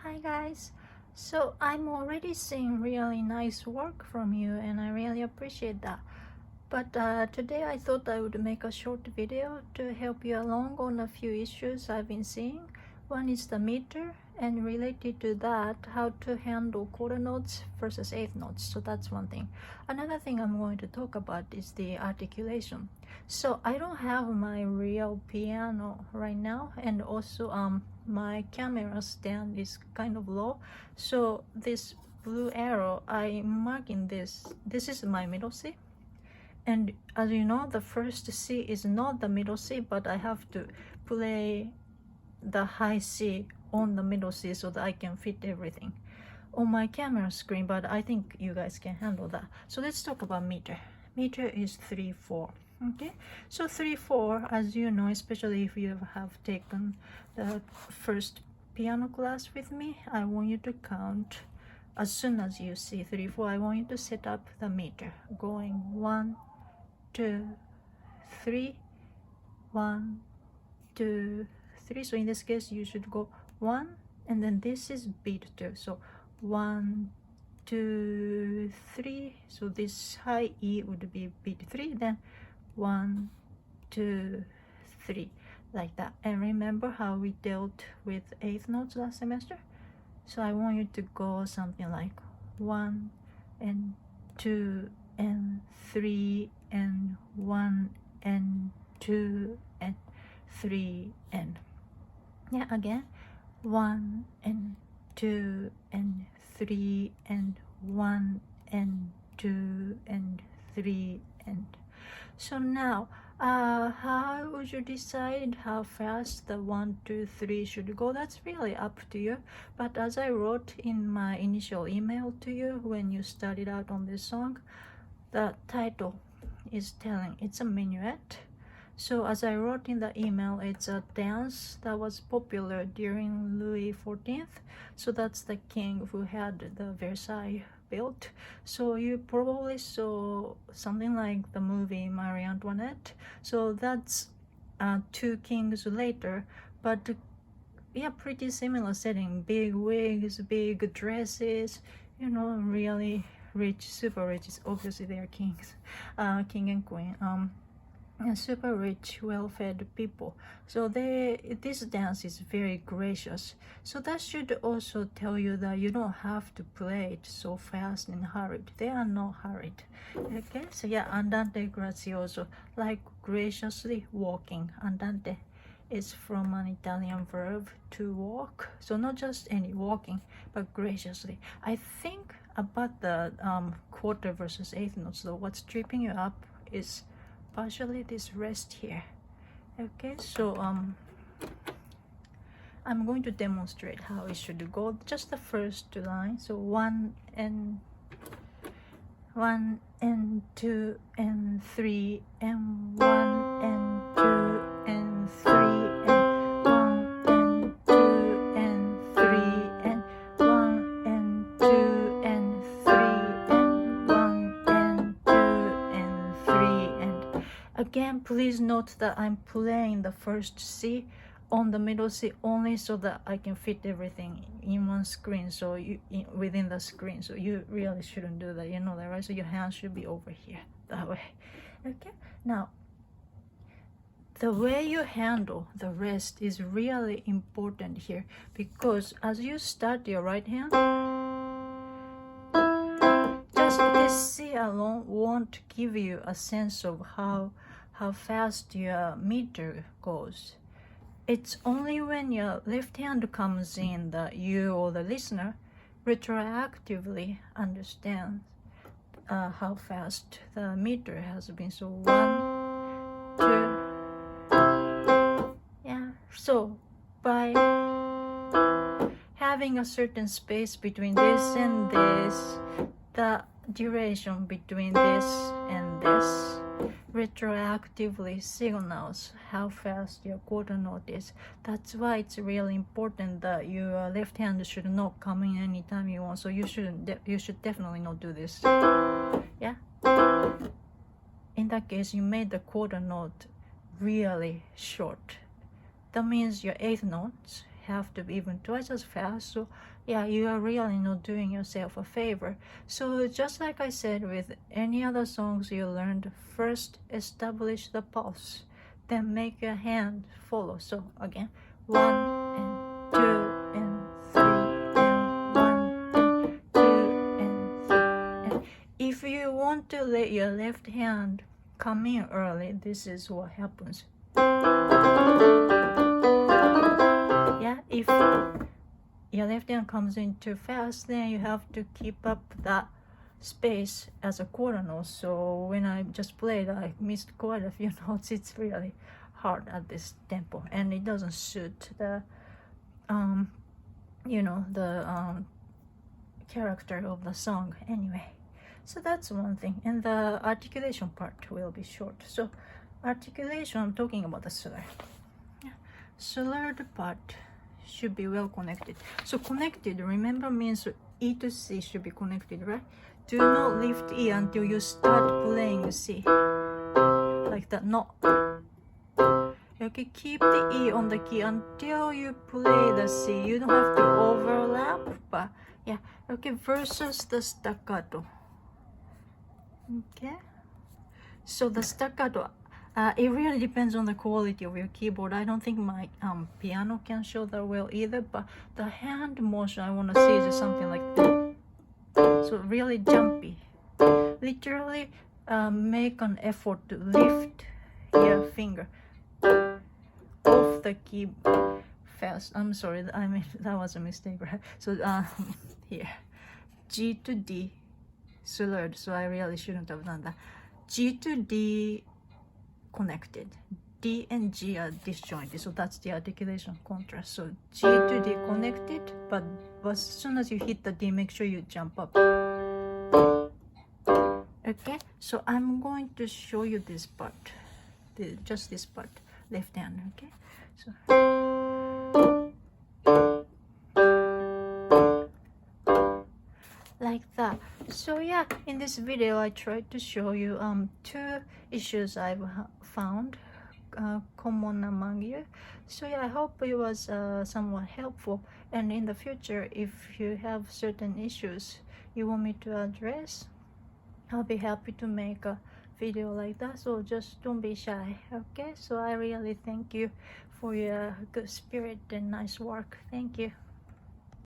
Hi guys, so I'm already seeing really nice work from you and I really appreciate that. But today I thought I would make a short video to help you along on a few issues I've been seeing. One is the meter, and related to that, how to handle quarter notes versus eighth notes. So that's one thing. Another thing I'm going to talk about is the articulation. So I don't have my real piano right now, and also my camera stand is kind of low. So this blue arrow, I'm marking this. This is my middle C. And as you know, the first C is not the middle C, but I have to play the high C on the middle C so that I can fit everything on my camera screen, but I think you guys can handle that. So let's talk about meter. Meter is 3/4. Okay, so 3/4, as you know, especially if you have taken the first piano class with me, I want you to count. As soon as you see 3/4, I want you to set up the meter going 1, 2, 3, 1, 2, 3. So in this case you should go 1, and then this is beat 2. So 1, 2, 3. So this high E would be beat 3, then 1, 2, 3, like that. And remember how we dealt with eighth notes last semester? So I want you to go something like 1 and 2 and 3 and 1 and 2 and 3 and again 1 and 2 and 3 and 1 and 2 and 3 and so now how would you decide how fast the 1, 2, 3 should go? That's really up to you. But as I wrote in my initial email to you when you started out on this song, the title is telling it's a minuet. So as I wrote in the email, it's a dance that was popular during Louis XIV. So that's the king who had the Versailles built. So you probably saw something like the movie Marie Antoinette. So that's 2 kings later, but yeah, pretty similar setting. Big wigs, big dresses, you know, really rich, super rich. Obviously they are kings, king and queen. Super rich, well-fed people. So this dance is very gracious. So that should also tell you that you don't have to play it so fast and hurried. They are not hurried. Okay, so yeah, andante grazioso, like graciously walking. Andante is from an Italian verb to walk. So not just any walking, but graciously. I think about the quarter versus eighth notes, though, what's tripping you up is partially this rest here. Okay, so I'm going to demonstrate how it should go. Just the first 2 lines. So 1 and 2 and 3 and 1 and 2 and 3 and 1 and 2 and 3 and 1 and 2 and 3 and 1 and 2 and 3 and again, please note that I'm playing the first C on the middle C only so that I can fit everything in one screen, so within the screen. So you really shouldn't do that, you know that, right? So your hands should be over here, that way. Okay, now the way you handle the rest is really important here, because as you start your right hand, just this C alone won't give you a sense of how fast your meter goes. It's only when your left hand comes in that you or the listener retroactively understands how fast the meter has been. So 1, 2, yeah. So by having a certain space between this and this, the duration between this and this retroactively signals how fast your quarter note is. That's why it's really important that your left hand should not come in anytime you want. So you should definitely not do this. Yeah, in that case you made the quarter note really short. That means your eighth notes have to be even twice as fast. So yeah, you are really not doing yourself a favor. So just like I said with any other songs you learned, first establish the pulse, then make your hand follow. So again, 1 and 2 and 3 and 1 and 2 and 3. And if you want to let your left hand come in early, this is what happens. Yeah, if your left hand comes in too fast, then you have to keep up that space as a quarter note. So when I just played, I missed quite a few notes. It's really hard at this tempo, and it doesn't suit the character of the song anyway. So that's one thing. And the articulation part will be short. So articulation, I'm talking about the slur. Slurred part should be well connected. So connected, remember, means E to C should be connected, right? Do not lift E until you start playing C. Like that, no. Okay, keep the E on the key until you play the C. You don't have to overlap, but yeah. Okay, versus the staccato. Okay. So the staccato, it really depends on the quality of your keyboard. I don't think my piano can show that well either, but the hand motion I want to see is something like that. So really jumpy. Literally make an effort to lift your finger off the key fast. I'm sorry, I mean that was a mistake, right? So here, G to D slurred, so I really shouldn't have done that. G to D connected, D and G are disjointed, so that's the articulation contrast. So G to D connected, but as soon as you hit the D, make sure you jump up. Okay, so I'm going to show you this part, just this part, left hand. Okay, so like that. So yeah, in this video I tried to show you two issues I've found common among you. So yeah, I hope it was somewhat helpful, and in the future if you have certain issues you want me to address, I'll be happy to make a video like that. So just don't be shy. Okay, so I really thank you for your good spirit and nice work. Thank you.